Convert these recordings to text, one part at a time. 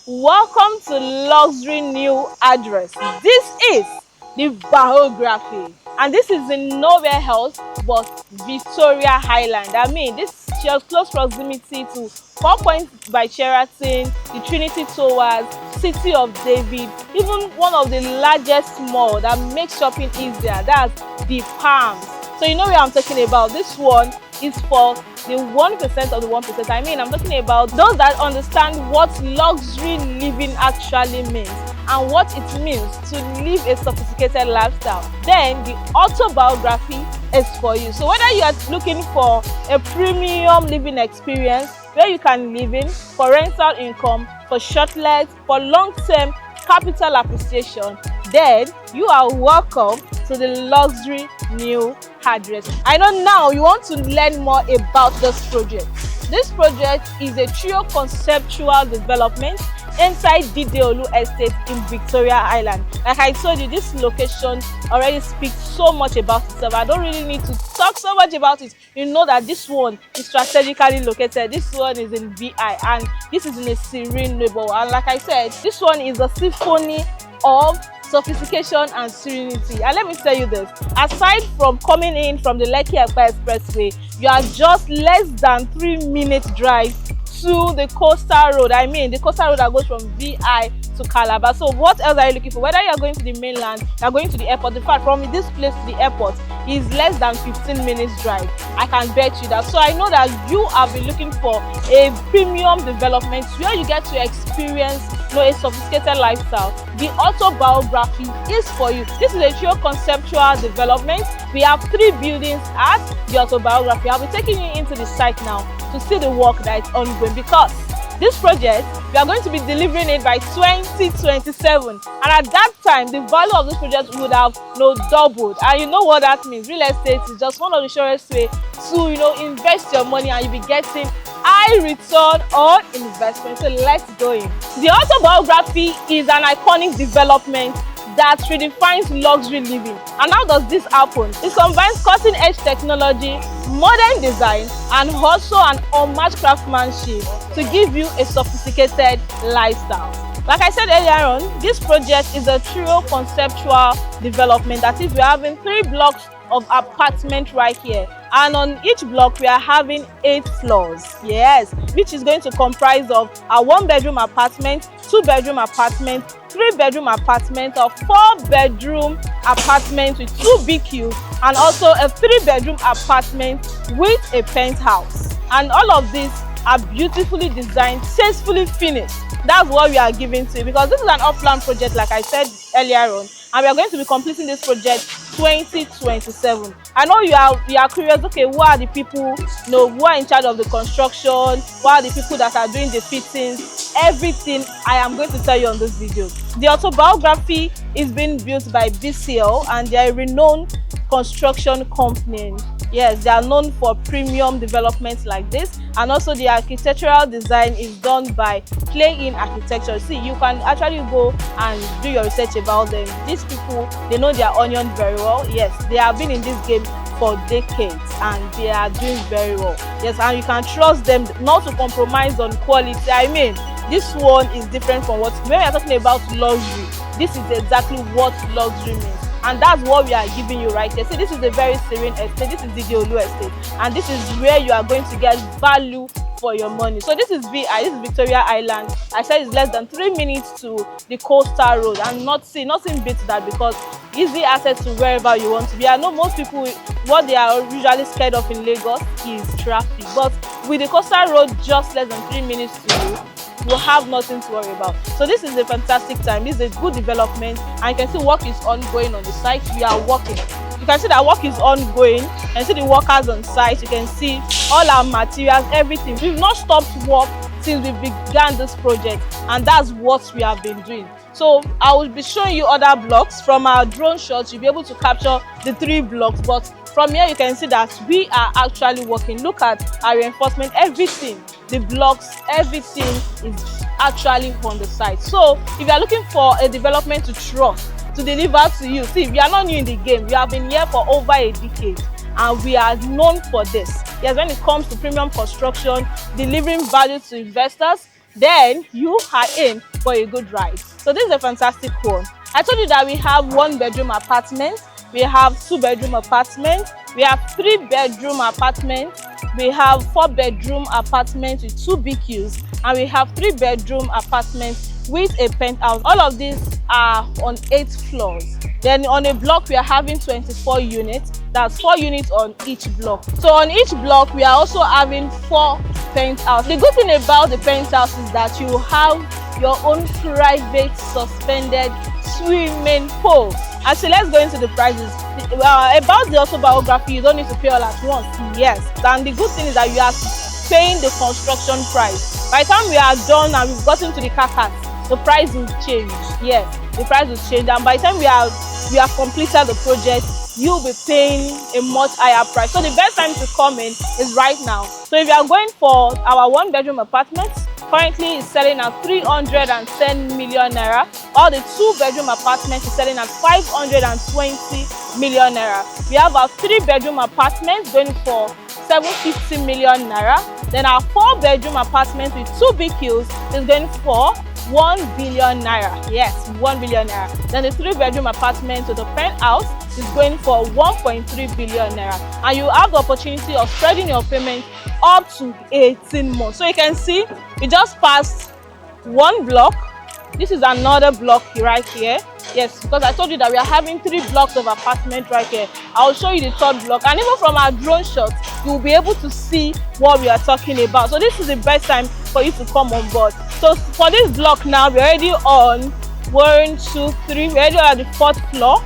Welcome to Luxury New Address. This is the biography, and this is in nowhere else but Victoria Highland. I mean, this shares close proximity to 4 Points by Sheraton, the Trinity Towers, City of David, even one of the largest malls that makes shopping easier. That's the Palms. So you know where I'm talking about. This one is for the 1% of the 1%. I mean, I'm talking about those that understand what luxury living actually means and what it means to live a sophisticated lifestyle. Then the autobiography is for you. So whether you are looking for a premium living experience where you can live in, for rental income, for short legs, for long-term capital appreciation, then you are welcome to the Luxury New Address. I know now you want to learn more about this project. This project is a trio conceptual development inside Dideolu Estate in Victoria Island. Like I told you, this location already speaks so much about itself. I don't really need to talk so much about it. You know that this one is strategically located. This one is in VI and this is in a serene neighborhood. And like I said, this one is a symphony of sophistication and serenity. And let me tell you this, aside from coming in from the Lekki-Ekpa Expressway, you are just less than 3-minute drive to the coastal road. I mean, the coastal road that goes from VI to Calabar. So what else are you looking for? Whether you are going to the mainland, you are going to the airport. In fact, from this place to the airport is less than 15 minutes drive. I can bet you that. So I know that you have been looking for a premium development where you get to experience a sophisticated lifestyle. The autobiography is for you. This is a trio conceptual development. We have 3 buildings at the autobiography. I'll be taking you into the site now to see the work that is ongoing, because this project, we are going to be delivering it by 2027, and at that time the value of this project would have doubled. And you know what that means. Real estate is just one of the surest way to invest your money, and you'll be getting high return on investment. So let's go in. The autobiography is an iconic development that redefines luxury living. And how does this happen? It combines cutting-edge technology, modern design, and also an unmatched craftsmanship to give you a sophisticated lifestyle. Like I said earlier on, this project is a trio conceptual development. That is, we're having 3 blocks of apartment right here, and on each block we are having 8 floors, yes, which is going to comprise of a 1-bedroom apartment, 2-bedroom apartment, 3-bedroom apartment, or 4-bedroom apartment with 2 BQs, and also a 3-bedroom apartment with a penthouse. And all of these are beautifully designed, tastefully finished. That's what we are giving to you, because this is an off-plan project, like I said earlier on, and we are going to be completing this project 2027. I know you are curious. Okay, who are the people who are in charge of the construction? Who are the people that are doing the fittings? Everything I am going to tell you on this video. The autobiography is being built by BCL, and they are a renowned construction company. Yes, they are known for premium developments like this, and also the architectural design is done by Play In Architecture. See, you can actually go and do your research about them. These people, they know their onion very well. Yes, they have been in this game for decades and they are doing very well. Yes, and you can trust them not to compromise on quality. I mean, this one is different from when we are talking about luxury. This is exactly what luxury means. And that's what we are giving you right here. See, this is a very serene estate. This is the Dideolu Estate, and this is where you are going to get value for your money. So this is VI, this is Victoria Island. I said it's less than 3 minutes to the coastal road, and nothing beats that, because easy access to wherever you want to be. I know most people, what they are usually scared of in Lagos is traffic, but with the coastal road just less than 3 minutes to you, will have nothing to worry about. So this is a fantastic time. This is a good development, and you can see work is ongoing on the site. We are working. You can see that work is ongoing, and see the workers on site. You can see all our materials, everything. We've not stopped work since we began this project, and that's what we have been doing. So I will be showing you other blocks. From our drone shots, you'll be able to capture the 3 blocks, but from here you can see that we are actually working. Look at our reinforcement, everything, the blocks, everything is actually on the site. So if you are looking for a development to trust, to deliver to you, see, we are not new in the game. We have been here for over a decade, and we are known for this. Yes, when it comes to premium construction, delivering value to investors, then you are in for a good ride. So this is a fantastic one. I told you that we have 1-bedroom apartment, we have 2-bedroom apartment, we have 3-bedroom apartment, we have 4-bedroom apartment with 2 BQs, and we have 3-bedroom apartments with a penthouse. All of these are on 8 floors. Then on a block we are having 24 units. That's 4 units on each block. So on each block we are also having 4 penthouses. The good thing about the penthouse is that you have your own private suspended swimming pool. And so let's go into the prices. About the autobiography, you don't need to pay all at once. Yes, and the good thing is that you are paying the construction price. By the time we are done and we've gotten to the carcass, the price will change. Yes, the price will change, and by the time we have completed the project, you'll be paying a much higher price. So the best time to come in is right now. So if you are going for our 1-bedroom apartments, currently is selling at 310 million naira. Or the 2-bedroom apartment is selling at 520 million naira. We have our 3-bedroom apartments going for 750 million naira. Then our 4-bedroom apartment with 2 BQs is going for 1 billion naira. Yes, 1 billion naira. Then the 3-bedroom apartment with the penthouse is going for 1.3 billion naira. And you have the opportunity of spreading your payment up to 18 months. So you can see we just passed 1 block. This is another block right here. Yes, because I told you that we are having 3 blocks of apartment right here. I'll show you the 3rd block, and even from our drone shot you will be able to see what we are talking about. So this is the best time for you to come on board. So for this block now, we're already on 1, 2, 3. We're already on the 4th floor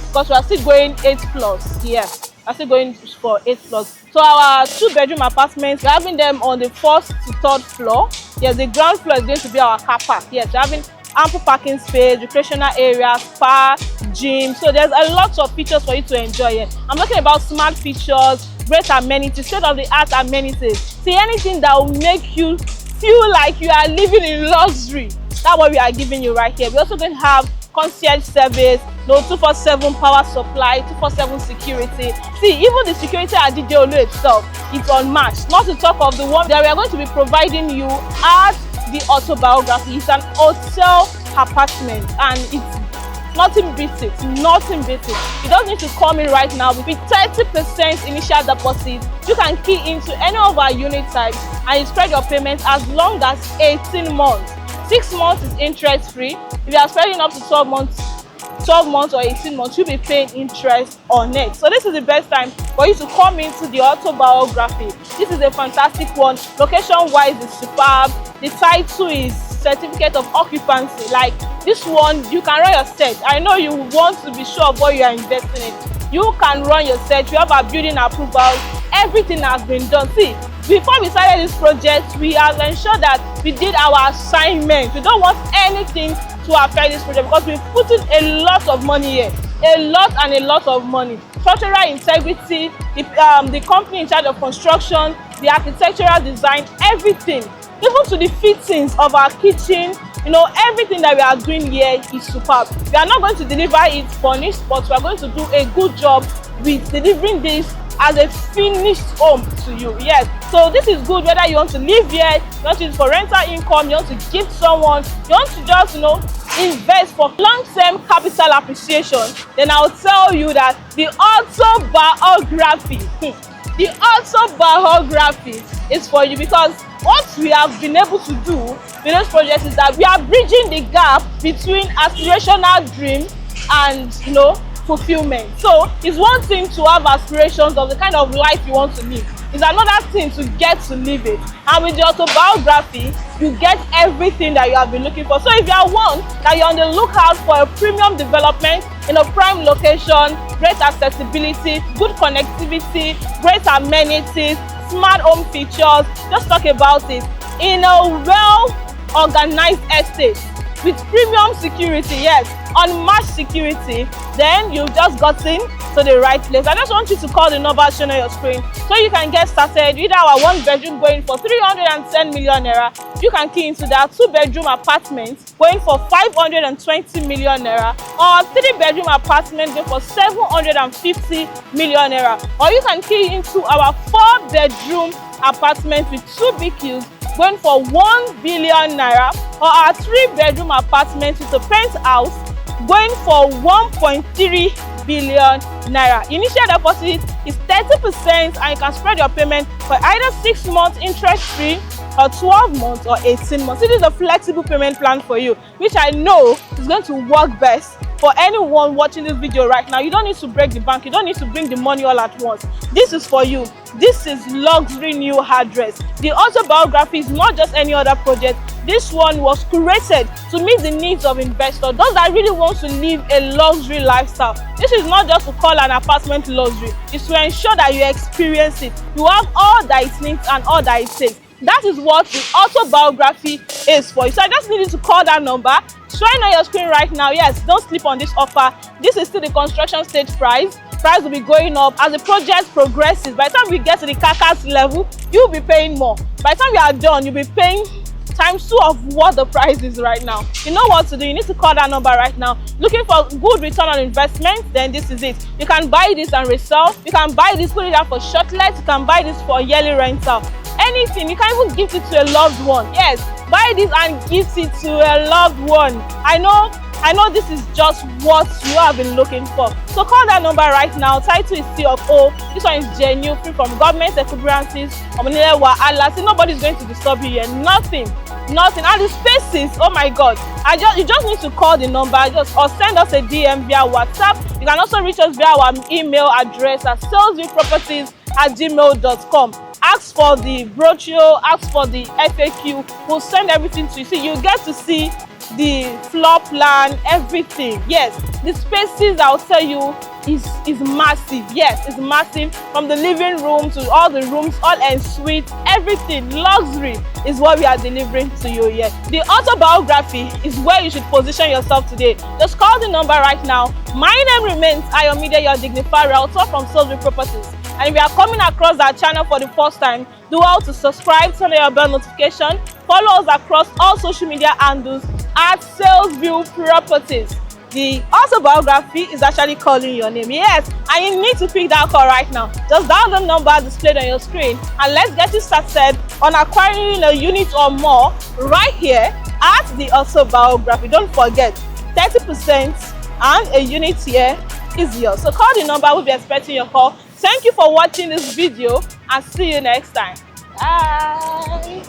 because we are still going 8 floors. Yes, we are still going for 8 floors. So our 2-bedroom apartments, we're having them on the 1st to 3rd floor. Yes, the ground floor is going to be our car park. Yes, we're having ample parking space, recreational area, spa, gym. So there's a lot of features for you to enjoy here. I'm talking about smart features, great amenities, state-of-the-art amenities. See, anything that will make you feel like you are living in luxury. That's what we are giving you right here. We're also going to have concierge service, 247 power supply, 247 security. See, even the security at Dideolu itself, it's unmatched. Not to talk of the one that we are going to be providing you at the Autobiography. It's an hotel apartment, and it's nothing beats it. Nothing beats it. You don't need to come in right now. With 30% initial deposit, you can key into any of our unit types and you spread your payment as long as 18 months. 6 months is interest free. If you are spreading up to 12 months or 18 months, you'll be paying interest on it. So this is the best time for you to come into the Autobiography. This is a fantastic one. Location wise is superb. The title is certificate of occupancy. Like this one, you can run your search. I know you want to be sure of what you are investing in. You can run your search. You have our building approvals. Everything has been done. See, before we started this project, we have ensured that we did our assignment. We don't want anything to affect this project because we've put in a lot of money here. A lot of money. Structural integrity, the company in charge of construction, the architectural design, everything. Even to the fittings of our kitchen, everything that we are doing here is superb. We are not going to deliver it furnished, but we are going to do a good job with delivering this as a finished home to you. Yes, so this is good whether you want to live here, you want to use for rental income, you want to give someone, you want to just invest for long-term capital appreciation. Then I'll tell you that the Autobiography the Autobiography is for you, because what we have been able to do with this project is that we are bridging the gap between aspirational dream and fulfillment. So it's one thing to have aspirations of the kind of life you want to live. It's another thing to get to live it. And with the Autobiography, you get everything that you have been looking for. So if you are one that you're on the lookout for a premium development in a prime location, great accessibility, good connectivity, great amenities, smart home features, just talk about it in a well-organized estate with premium security, yes, unmatched security, then you've just gotten to the right place. I just want you to call the number shown on your screen so you can get started. Either our 1-bedroom going for 310 million naira, you can key into that 2-bedroom apartment going for 520 million naira, or 3-bedroom apartment going for 750 million naira, or you can key into our 4-bedroom apartment with 2 BQs going for 1 billion naira, or our 3-bedroom apartment with a penthouse going for 1.3 billion naira. Initial deposit is 30% and you can spread your payment for either 6 months interest free or 12 months or 18 months. It is a flexible payment plan for you, which I know is going to work best for anyone watching this video right now. You don't need to break the bank, you don't need to bring the money all at once. This is for you. This is luxury new address. The Autobiography is not just any other project. This one was curated to meet the needs of investors, those that really want to live a luxury lifestyle. This is not just to call an apartment luxury, it's to ensure that you experience it. You have all that it needs and all that it takes. That is what the Autobiography is for you. So I just need you to call that number showing on your screen right now. Yes, don't sleep on this offer. This is still the construction stage price. Price will be going up as the project progresses. By the time we get to the carcass level, you'll be paying more. By the time we are done, you'll be paying ×2 of what the price is right now. You know what to do. You need to call that number right now. Looking for good return on investment, then this is it. You can buy this and resell. You can buy this, put it out for shortlet. You can buy this for yearly rental. Anything. You can even gift it to a loved one. Yes, buy this and gift it to a loved one. I know this is just what you have been looking for. So call that number right now. Title is C of O. This one is genuine, free from government equivalencies. Nobody's going to disturb you here. Nothing. And the spaces, oh my god, you just need to call the number or send us a DM via WhatsApp. You can also reach us via our email address at salesvilleproperties@gmail.com. Ask for the brochure, ask for the FAQ. We'll send everything to you. So you get to see the floor plan, everything. Yes, the spaces, I'll tell you, is massive. Yes, it's massive, from the living room to all the rooms, all en suite, everything. Luxury is what we are delivering to you here. The Autobiography is where you should position yourself today. Just call the number right now. My name remains Ayomide, your dignified realtor from Salesville Properties. And if you are coming across our channel for the first time, do well to subscribe, turn on your bell notification, follow us across all social media handles at Salesville Properties. The Autobiography is actually calling your name. Yes, and you need to pick that call right now. Just dial the number displayed on your screen and let's get you started on acquiring a unit or more right here at the Autobiography. Don't forget, 30% and a unit here is yours. So call the number, we'll be expecting your call. Thank you for watching this video and see you next time. Bye.